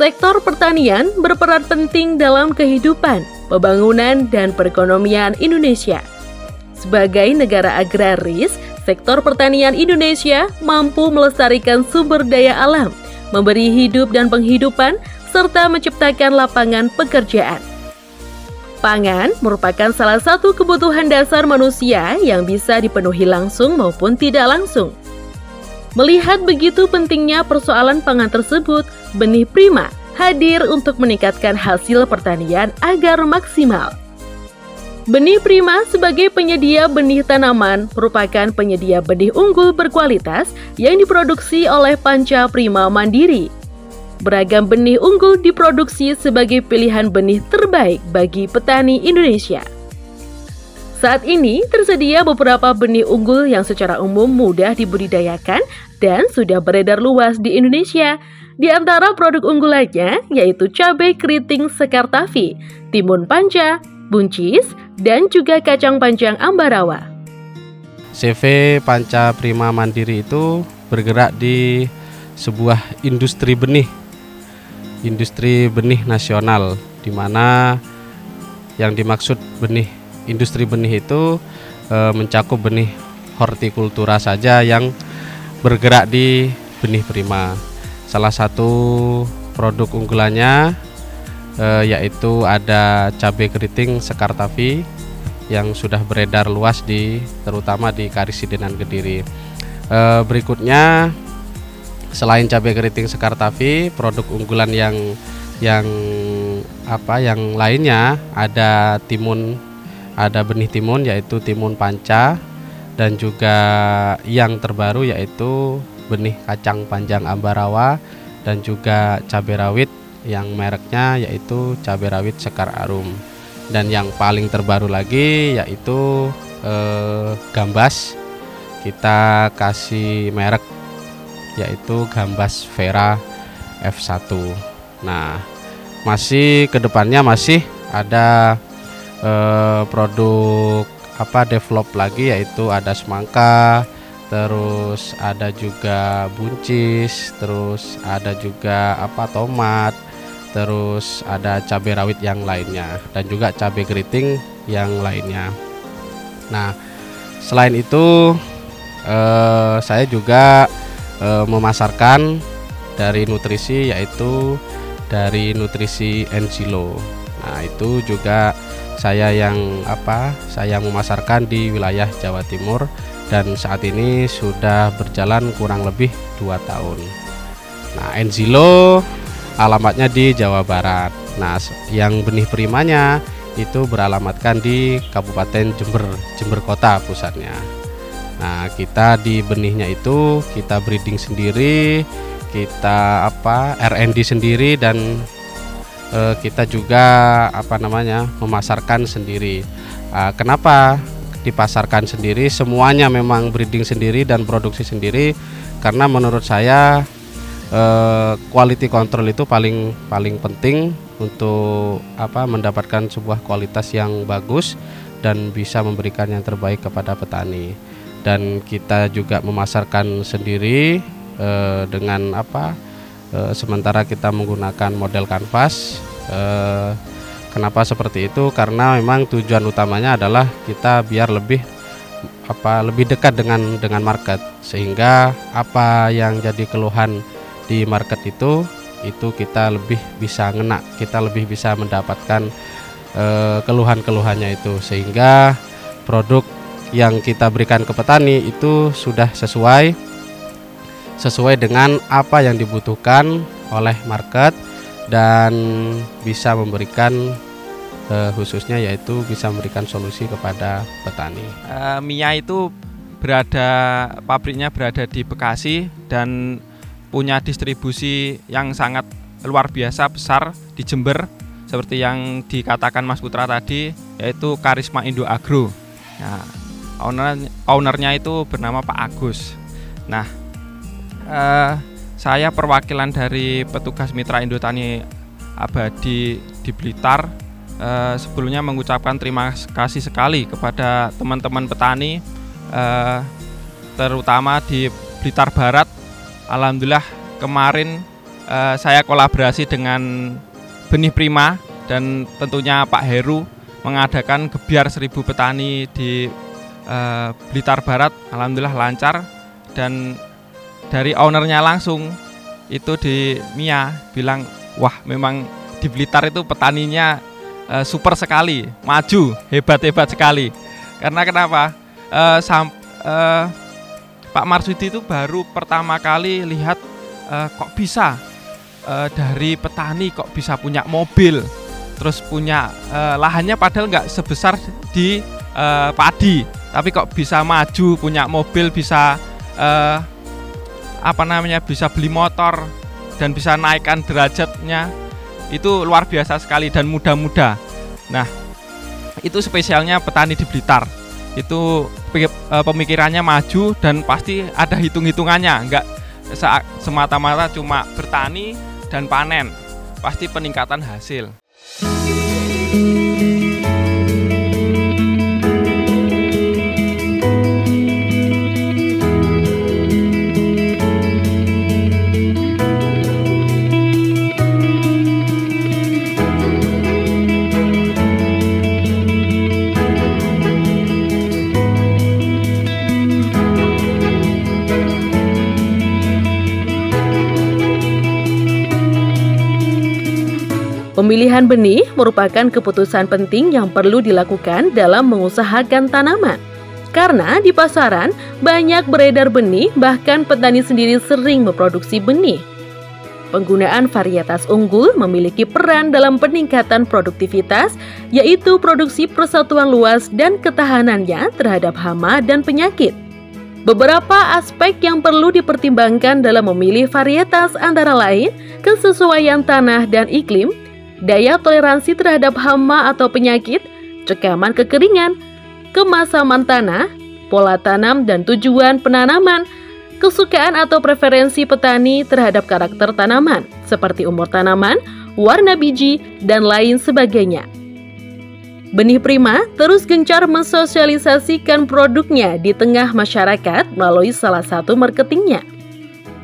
Sektor pertanian berperan penting dalam kehidupan, pembangunan, dan perekonomian Indonesia. Sebagai negara agraris, sektor pertanian Indonesia mampu melestarikan sumber daya alam, memberi hidup dan penghidupan, serta menciptakan lapangan pekerjaan. Pangan merupakan salah satu kebutuhan dasar manusia yang bisa dipenuhi langsung maupun tidak langsung. Melihat begitu pentingnya persoalan pangan tersebut, Benih Prima hadir untuk meningkatkan hasil pertanian agar maksimal. Benih Prima sebagai penyedia benih tanaman merupakan penyedia benih unggul berkualitas yang diproduksi oleh Panca Prima Mandiri. Beragam benih unggul diproduksi sebagai pilihan benih terbaik bagi petani Indonesia. Saat ini tersedia beberapa benih unggul yang secara umum mudah dibudidayakan dan sudah beredar luas di Indonesia. Di antara produk unggulannya yaitu cabai keriting Sekartafi, timun panca, buncis, dan juga kacang panjang Ambarawa. CV Panca Prima Mandiri itu bergerak di sebuah industri benih nasional, di mana yang dimaksud industri benih itu mencakup benih hortikultura saja yang bergerak di Benih Prima. Salah satu produk unggulannya yaitu ada cabai keriting Sekartafi yang sudah beredar luas terutama di Karisidenan Kediri. Berikutnya, selain cabai keriting Sekartafi, produk unggulan yang lainnya ada benih timun yaitu timun panca, dan juga yang terbaru yaitu benih kacang panjang Ambarawa, dan juga cabai rawit yang mereknya yaitu cabai rawit Sekar Arum. Dan yang paling terbaru lagi yaitu gambas, kita kasih merek yaitu Gambas Vera F1. Nah, masih kedepannya masih ada produk develop lagi, yaitu ada semangka, terus ada juga buncis, terus ada juga tomat, terus ada cabai rawit yang lainnya, dan juga cabai keriting yang lainnya. Nah, selain itu saya juga memasarkan dari nutrisi, yaitu dari nutrisi Enzilo. Nah, itu juga saya yang memasarkan di wilayah Jawa Timur, dan saat ini sudah berjalan kurang lebih 2 tahun. Nah, Enzilo alamatnya di Jawa Barat. Nah, yang benih primanya itu beralamatkan di Kabupaten Jember Kota pusatnya. Nah, kita di benihnya itu kita breeding sendiri, kita R&D sendiri, dan kita juga memasarkan sendiri. Kenapa dipasarkan sendiri? Semuanya memang breeding sendiri dan produksi sendiri, karena menurut saya quality control itu paling penting untuk mendapatkan sebuah kualitas yang bagus dan bisa memberikan yang terbaik kepada petani. Dan kita juga memasarkan sendiri dengan sementara kita menggunakan model kanvas. Kenapa seperti itu? Karena memang tujuan utamanya adalah kita biar lebih dekat dengan market, sehingga apa yang jadi keluhan di market itu kita lebih bisa ngena, kita lebih bisa mendapatkan keluhan-keluhannya itu, sehingga produk yang kita berikan ke petani itu sudah sesuai dengan apa yang dibutuhkan oleh market, dan bisa memberikan khususnya yaitu bisa memberikan solusi kepada petani. Mia itu pabriknya berada di Bekasi dan punya distribusi yang sangat luar biasa besar di Jember, seperti yang dikatakan Mas Putra tadi, yaitu Karisma Indo Agro. Nah, ownernya itu bernama Pak Agus. Nah, saya perwakilan dari petugas Mitra Indotani Abadi di Blitar, sebelumnya mengucapkan terima kasih sekali kepada teman-teman petani, terutama di Blitar Barat. Alhamdulillah kemarin saya kolaborasi dengan Benih Prima dan tentunya Pak Heru mengadakan gebyar 1000 petani di Blitar Barat. Alhamdulillah lancar, dan dari ownernya langsung itu di Mia bilang, wah memang di Blitar itu petaninya super sekali, maju, hebat-hebat sekali. Karena kenapa? Pak Marsudi itu baru pertama kali lihat kok bisa dari petani kok bisa punya mobil, terus punya lahannya padahal nggak sebesar di padi, tapi kok bisa maju, punya mobil, bisa bisa beli motor dan bisa naikkan derajatnya. Itu luar biasa sekali dan muda-muda. Nah, itu spesialnya petani di Blitar. Itu pemikirannya maju dan pasti ada hitung-hitungannya, enggak semata-mata cuma bertani dan panen. Pasti peningkatan hasil. Pemilihan benih merupakan keputusan penting yang perlu dilakukan dalam mengusahakan tanaman. Karena di pasaran banyak beredar benih, bahkan petani sendiri sering memproduksi benih. Penggunaan varietas unggul memiliki peran dalam peningkatan produktivitas, yaitu produksi persatuan luas dan ketahanannya terhadap hama dan penyakit. Beberapa aspek yang perlu dipertimbangkan dalam memilih varietas antara lain kesesuaian tanah dan iklim, daya toleransi terhadap hama atau penyakit, cekaman kekeringan, kemasaman tanah, pola tanam dan tujuan penanaman, kesukaan atau preferensi petani terhadap karakter tanaman, seperti umur tanaman, warna biji, dan lain sebagainya. Benih Prima terus gencar mensosialisasikan produknya di tengah masyarakat melalui salah satu marketingnya.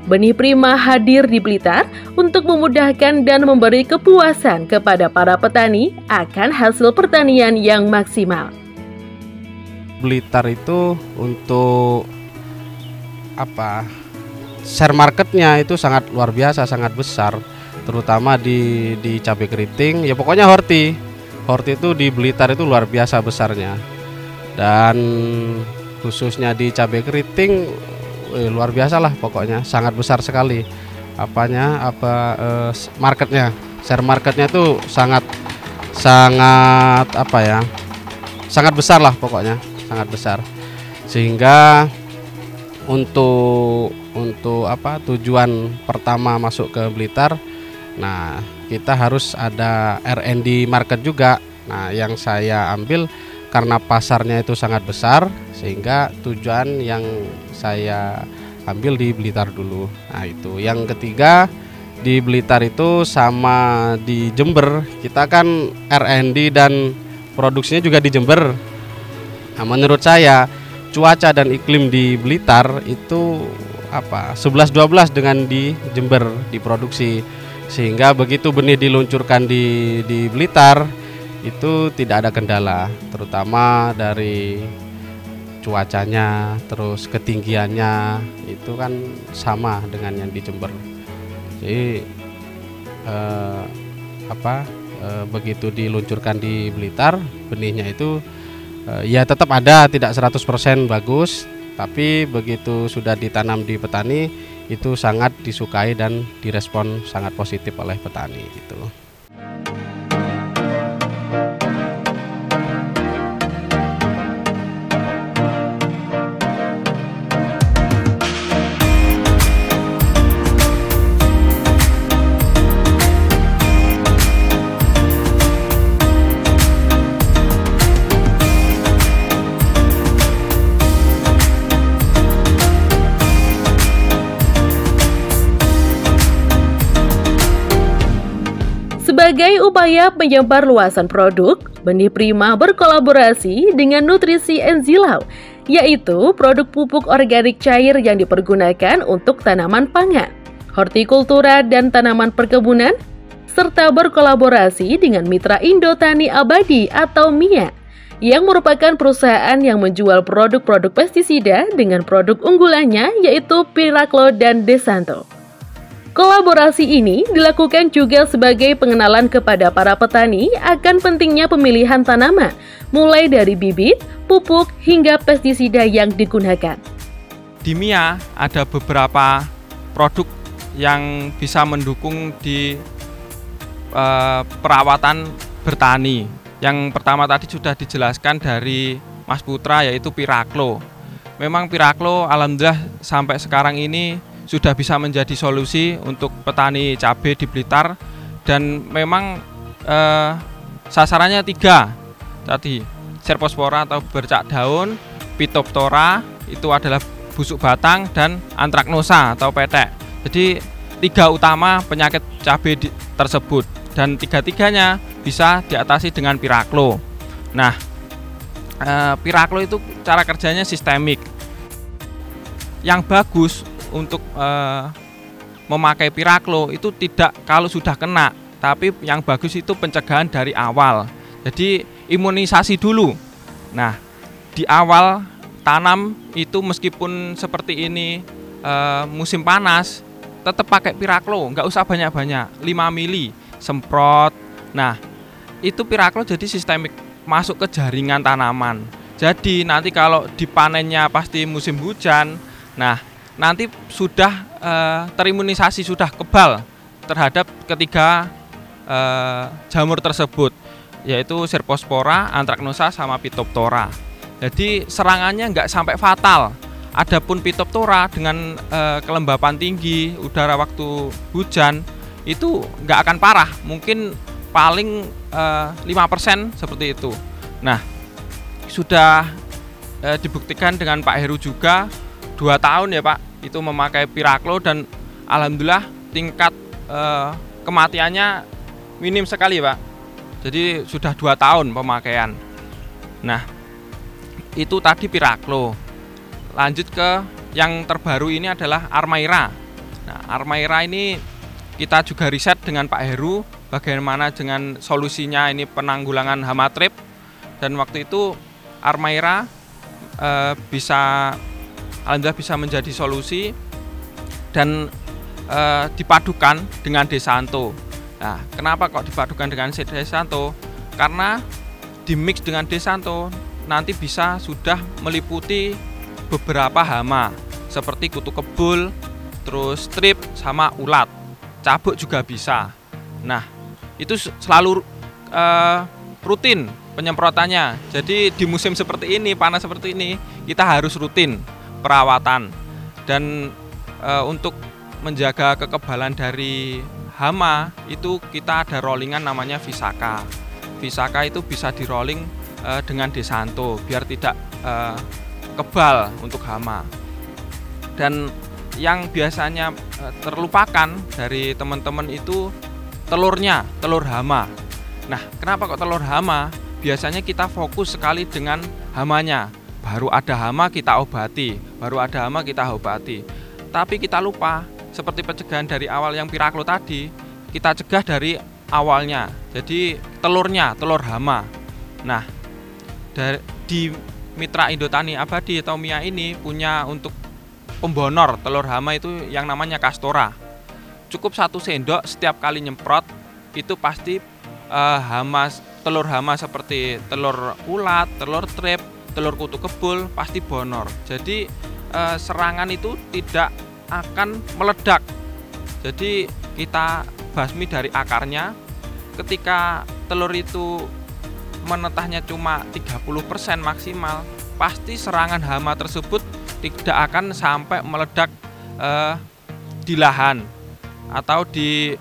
Benih Prima hadir di Blitar untuk memudahkan dan memberi kepuasan kepada para petani akan hasil pertanian yang maksimal. Blitar itu untuk share marketnya itu sangat luar biasa, sangat besar, terutama di cabai keriting. Ya pokoknya horti itu di Blitar itu luar biasa besarnya, dan khususnya di cabai keriting luar biasa lah, pokoknya sangat besar sekali marketnya. Share marketnya itu sangat besar lah, pokoknya sangat besar. Sehingga untuk tujuan pertama masuk ke Blitar, nah kita harus ada R&D market juga. Nah yang saya ambil karena pasarnya itu sangat besar, sehingga tujuan yang saya ambil di Blitar dulu. Nah itu. Yang ketiga, di Blitar itu sama di Jember, kita kan R&D dan produksinya juga di Jember. Nah menurut saya cuaca dan iklim di Blitar itu 11-12 dengan di Jember di produksi, sehingga begitu benih diluncurkan di Blitar itu tidak ada kendala, terutama dari cuacanya, terus ketinggiannya itu kan sama dengan yang di Jember. Jadi begitu diluncurkan di Blitar, benihnya itu ya tetap ada, tidak 100% bagus, tapi begitu sudah ditanam di petani itu sangat disukai dan direspon sangat positif oleh petani gitu. Sebagai upaya penyebar luasan produk, Benih Prima berkolaborasi dengan Nutrisi Enzilau, yaitu produk pupuk organik cair yang dipergunakan untuk tanaman pangan. hortikultura dan tanaman perkebunan, serta berkolaborasi dengan Mitra Indotani Abadi atau MIA, yang merupakan perusahaan yang menjual produk-produk pestisida dengan produk unggulannya yaitu Piraklo dan Desanto. Kolaborasi ini dilakukan juga sebagai pengenalan kepada para petani akan pentingnya pemilihan tanaman, mulai dari bibit, pupuk, hingga pestisida yang digunakan. Di MIA ada beberapa produk yang bisa mendukung di perawatan bertani. Yang pertama tadi sudah dijelaskan dari Mas Putra, yaitu Piraklo. Memang Piraklo alhamdulillah sampai sekarang ini sudah bisa menjadi solusi untuk petani cabai di Blitar, dan memang sasarannya 3 tadi, Cercospora atau bercak daun, Phytophthora itu adalah busuk batang, dan Anthracnosa atau petek. Jadi 3 utama penyakit cabai tersebut, dan 3-tiganya bisa diatasi dengan Piraklo. Nah, Piraklo itu cara kerjanya sistemik. Yang bagus untuk memakai Piraklo itu tidak kalau sudah kena, tapi yang bagus itu pencegahan dari awal. Jadi imunisasi dulu. Nah, di awal tanam itu meskipun seperti ini musim panas, tetap pakai Piraklo, nggak usah banyak-banyak, 5 mili semprot. Nah, itu Piraklo jadi sistemik masuk ke jaringan tanaman. Jadi nanti kalau dipanennya pasti musim hujan, nah nanti sudah terimunisasi, sudah kebal terhadap ketiga jamur tersebut, yaitu Cercospora, Anthracnosa, sama Phytophthora. Jadi serangannya nggak sampai fatal. Adapun Phytophthora dengan kelembapan tinggi udara waktu hujan itu nggak akan parah, mungkin paling 5% seperti itu. Nah, sudah dibuktikan dengan Pak Heru juga 2 tahun ya Pak itu memakai Piraklo, dan alhamdulillah tingkat kematiannya minim sekali Pak. Jadi sudah 2 tahun pemakaian. Nah, itu tadi Piraklo. Lanjut ke yang terbaru ini adalah Armaira. Nah, Armaira ini kita juga riset dengan Pak Heru bagaimana dengan solusinya ini penanggulangan hama trip, dan waktu itu Armaira alhamdulillah bisa menjadi solusi dan dipadukan dengan Desanto. Nah, kenapa kok dipadukan dengan Desanto? Karena di mix dengan Desanto nanti bisa sudah meliputi beberapa hama seperti kutu kebul, terus strip, sama ulat. Cabuk juga bisa. Nah, itu selalu rutin penyemprotannya. Jadi di musim seperti ini, panas seperti ini, kita harus rutin perawatan. Dan untuk menjaga kekebalan dari hama itu kita ada rollingan namanya Visaka. Visaka itu bisa di rolling dengan Desanto biar tidak kebal untuk hama. Dan yang biasanya terlupakan dari teman-teman itu telurnya, telur hama. Nah, kenapa kok telur hama? Biasanya kita fokus sekali dengan hamanya. Baru ada hama kita obati, baru ada hama kita obati. Tapi kita lupa, seperti pencegahan dari awal yang Piraklo tadi, kita cegah dari awalnya. Jadi telurnya, telur hama. Nah, di Mitra Indotani Abadi atau MIA ini punya untuk pembonor telur hama itu yang namanya Castora. Cukup 1 sendok setiap kali nyemprot itu pasti telur hama seperti telur ulat, telur trip, telur kutu kebul pasti bonor. Jadi serangan itu tidak akan meledak. Jadi kita basmi dari akarnya. Ketika telur itu menetahnya cuma 30% maksimal, pasti serangan hama tersebut tidak akan sampai meledak di lahan atau di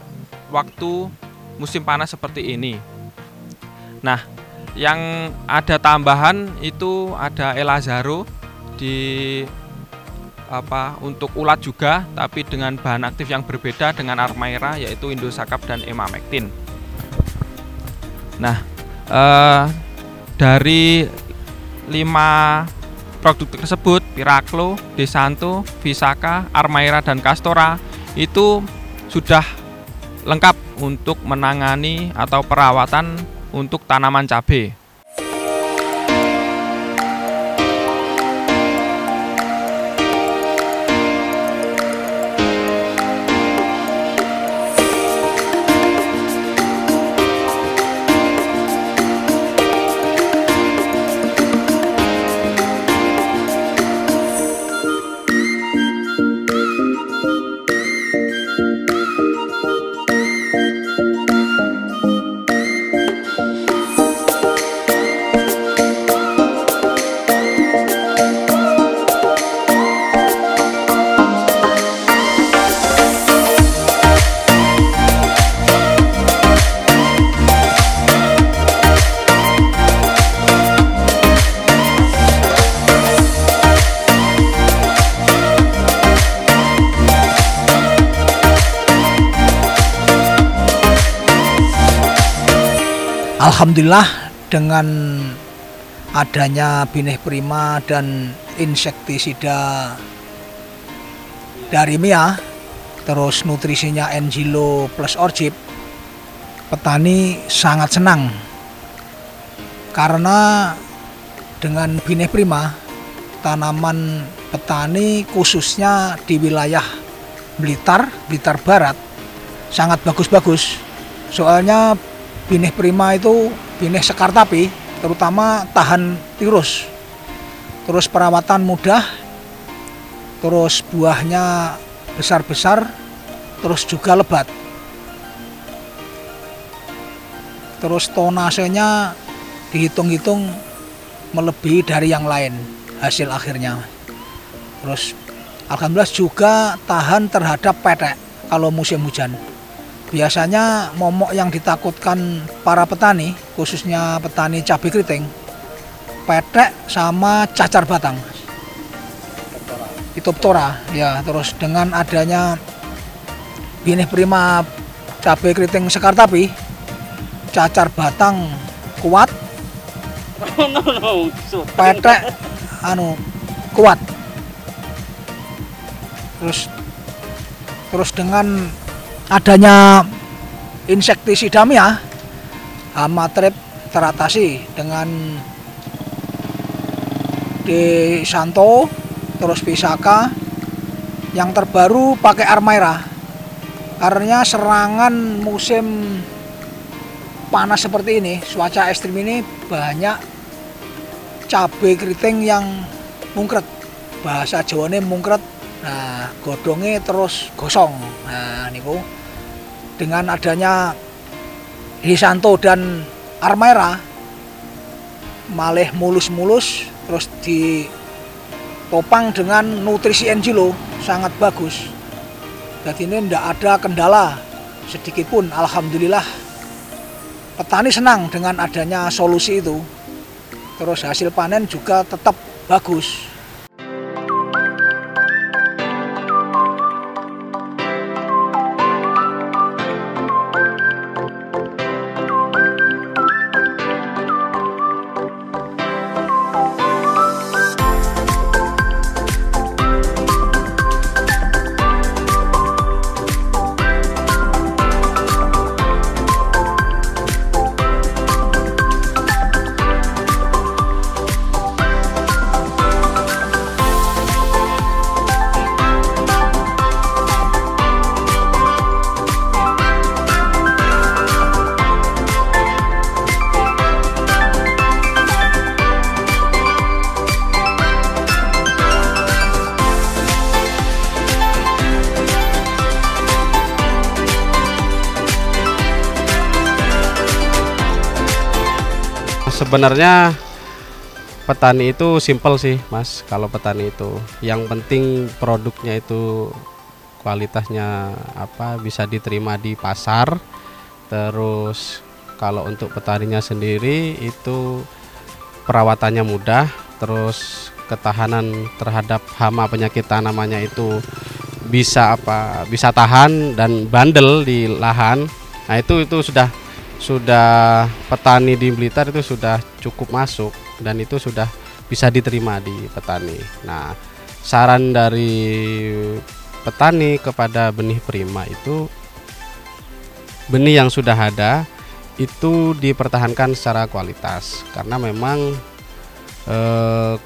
waktu musim panas seperti ini. Nah, yang ada tambahan itu ada Elazaro untuk ulat juga, tapi dengan bahan aktif yang berbeda dengan Armaira, yaitu Indosakap dan Emamectin. Nah, dari 5 produk tersebut, Piraklo, Desanto, Visaka, Armaira, dan Castora, itu sudah lengkap untuk menangani atau perawatan untuk tanaman cabai. Alhamdulillah dengan adanya Bineh Prima dan insektisida dari Mia, terus nutrisinya Engilo plus Orchip, petani sangat senang karena dengan Bineh Prima tanaman petani khususnya di wilayah Blitar Barat sangat bagus-bagus. Soalnya Bineh Prima itu bineh sekar tapi terutama tahan tirus, terus perawatan mudah, terus buahnya besar-besar, terus juga lebat, terus tonasenya dihitung-hitung melebihi dari yang lain hasil akhirnya. Terus alhamdulillah juga tahan terhadap petek kalau musim hujan. Biasanya momok yang ditakutkan para petani, khususnya petani cabai keriting, petek sama cacar batang. Itu ptora, ya. Terus dengan adanya Bineh Prima cabai keriting sekar tapi, cacar batang kuat, petek kuat. Terus dengan adanya insektisida Mia, hama trip teratasi dengan Desanto, terus Pisaka. Yang terbaru pakai Armaira, karena serangan musim panas seperti ini, cuaca ekstrim ini, banyak cabai keriting yang mungkret, bahasa Jawane mungkret. Nah, godongnya terus gosong. Nah, niku dengan adanya Desanto dan Armaira malih mulus-mulus, terus ditopang dengan nutrisi Engilo sangat bagus. Jadi ini tidak ada kendala sedikit pun. Alhamdulillah petani senang dengan adanya solusi itu. Terus hasil panen juga tetap bagus. Sebenarnya petani itu simple sih Mas. Kalau petani itu yang penting produknya itu kualitasnya bisa diterima di pasar. Terus kalau untuk petaninya sendiri itu perawatannya mudah, terus ketahanan terhadap hama penyakit tanamannya itu bisa tahan dan bandel di lahan. Nah itu sudah petani di Blitar itu sudah cukup masuk dan itu sudah bisa diterima di petani. Nah, saran dari petani kepada benih prima itu, benih yang sudah ada itu dipertahankan secara kualitas, karena memang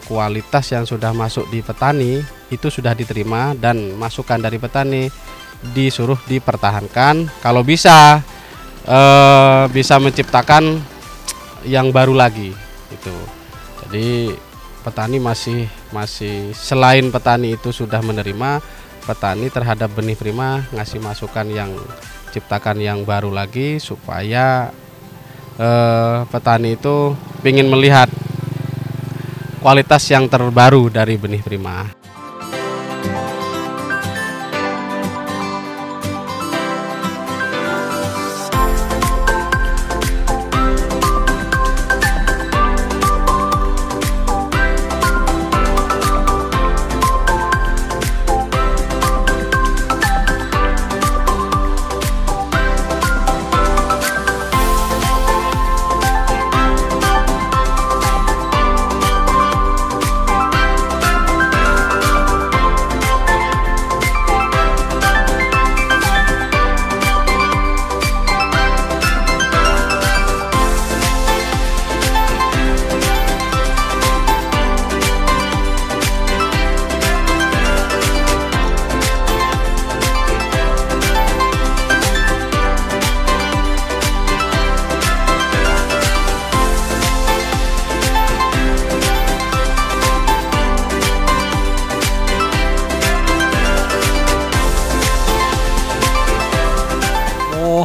kualitas yang sudah masuk di petani itu sudah diterima dan masukan dari petani disuruh dipertahankan, kalau bisa menciptakan yang baru lagi itu. Jadi petani masih selain petani itu sudah menerima, petani terhadap benih prima ngasih masukan yang ciptakan yang baru lagi, supaya petani itu ingin melihat kualitas yang terbaru dari benih prima.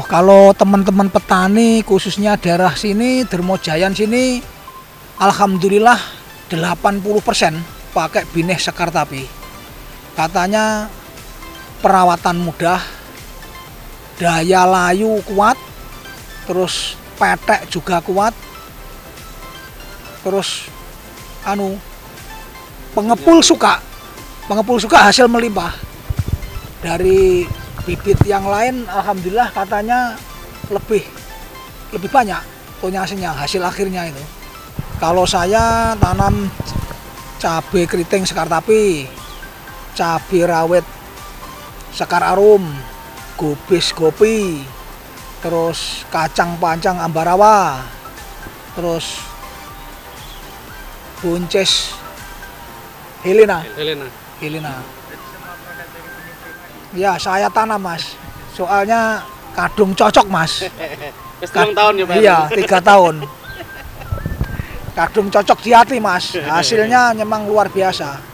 Kalau teman-teman petani khususnya daerah sini, Dermojayan sini, alhamdulillah 80% pakai binih sekar tapi. Katanya perawatan mudah, daya layu kuat, terus petek juga kuat, terus pengepul suka hasil melimpah. Dari bibit yang lain alhamdulillah katanya lebih banyak tonyasinya, hasil akhirnya itu. Kalau saya tanam cabai keriting sekar tapi, cabai rawit sekar arum, gobis gopi, terus kacang panjang ambarawa, terus buncis Helena. Ya saya tanam Mas, soalnya kadung cocok Mas. 3 tahun ya Pak? Iya 3 tahun. Kadung cocok di hati Mas, hasilnya memang luar biasa.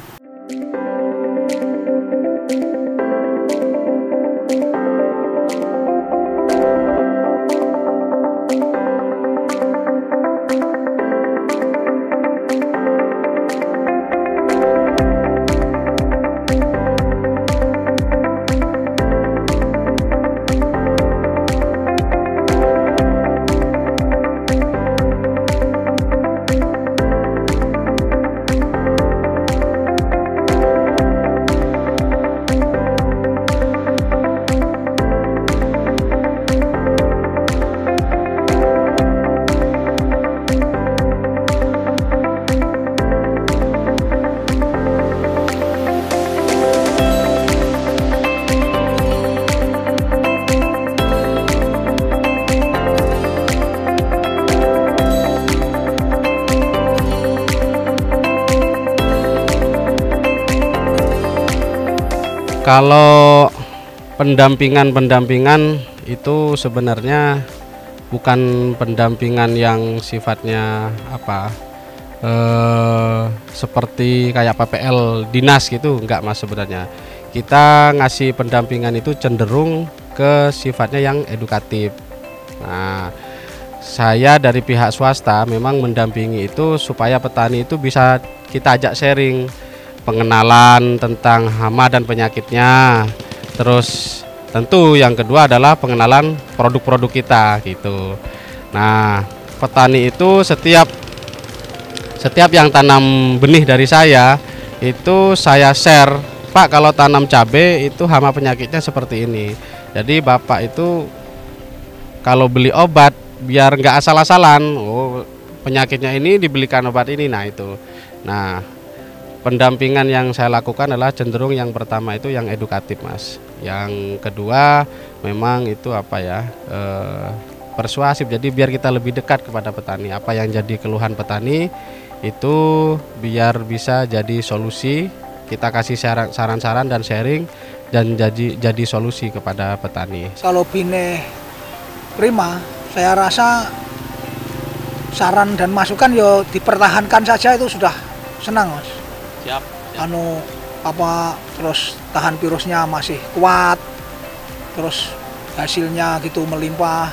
Kalau pendampingan itu sebenarnya bukan pendampingan yang sifatnya seperti kayak PPL dinas gitu, enggak Mas. Sebenarnya kita ngasih pendampingan itu cenderung ke sifatnya yang edukatif. Nah, saya dari pihak swasta memang mendampingi itu supaya petani itu bisa kita ajak sharing pengenalan tentang hama dan penyakitnya. Terus tentu yang kedua adalah pengenalan produk-produk kita gitu. Nah, petani itu setiap yang tanam benih dari saya itu saya share, Pak, kalau tanam cabai itu hama penyakitnya seperti ini. Jadi Bapak itu kalau beli obat biar nggak asal-asalan, oh penyakitnya ini dibelikan obat ini, nah itu. Nah, pendampingan yang saya lakukan adalah cenderung yang pertama itu yang edukatif, Mas. Yang kedua memang itu persuasif. Jadi biar kita lebih dekat kepada petani. Apa yang jadi keluhan petani itu biar bisa jadi solusi. Kita kasih saran-saran dan sharing dan jadi solusi kepada petani. Kalau Bineh Prima, saya rasa saran dan masukan yo dipertahankan saja, itu sudah senang, Mas. Siap. Terus tahan virusnya masih kuat, terus hasilnya gitu melimpah.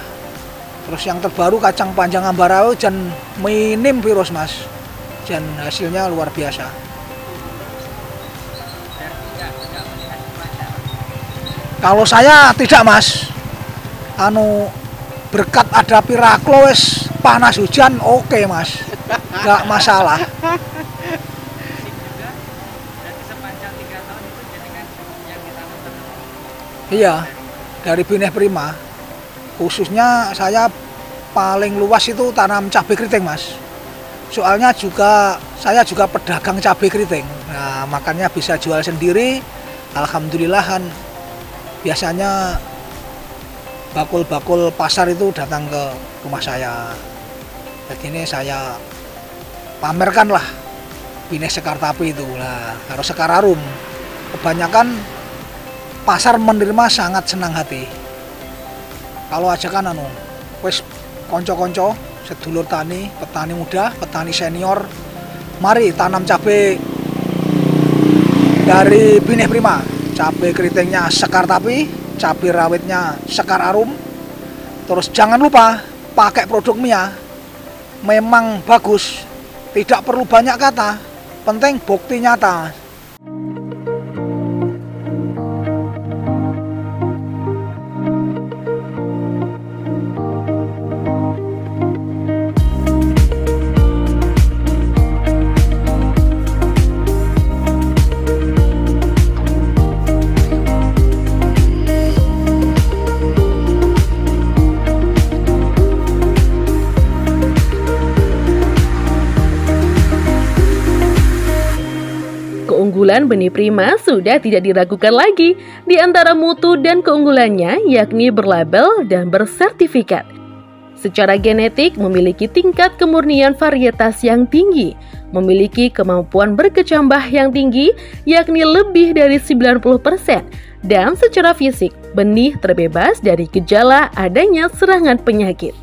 Terus yang terbaru kacang panjang Ambarawa dan minim virus, Mas, dan hasilnya luar biasa. Kalau saya tidak, Mas, berkat ada Piraklo wes panas hujan oke, Mas, nggak masalah. Iya, dari Bineh Prima khususnya saya paling luas itu tanam cabai keriting, Mas. Soalnya saya juga pedagang cabai keriting. Nah, makanya bisa jual sendiri. Alhamdulillah kan biasanya bakul-bakul pasar itu datang ke rumah saya. Jadi ini saya pamerkan lah Bineh Sekar Tapi itu lah. Harus Sekar Arum. Kebanyakan pasar menerima sangat senang hati. Kalau ajakan wes konco-konco, sedulur tani, petani muda, petani senior, mari tanam cabai dari Bineh Prima. Cabai keritingnya Sekar Tapi, cabai rawitnya Sekar Arum. Terus jangan lupa pakai produk Mia. Memang bagus, tidak perlu banyak kata, penting bukti nyata. Keunggulan benih Prima sudah tidak diragukan lagi. Di antara mutu dan keunggulannya yakni berlabel dan bersertifikat. Secara genetik memiliki tingkat kemurnian varietas yang tinggi, memiliki kemampuan berkecambah yang tinggi yakni lebih dari 90%, dan secara fisik benih terbebas dari gejala adanya serangan penyakit.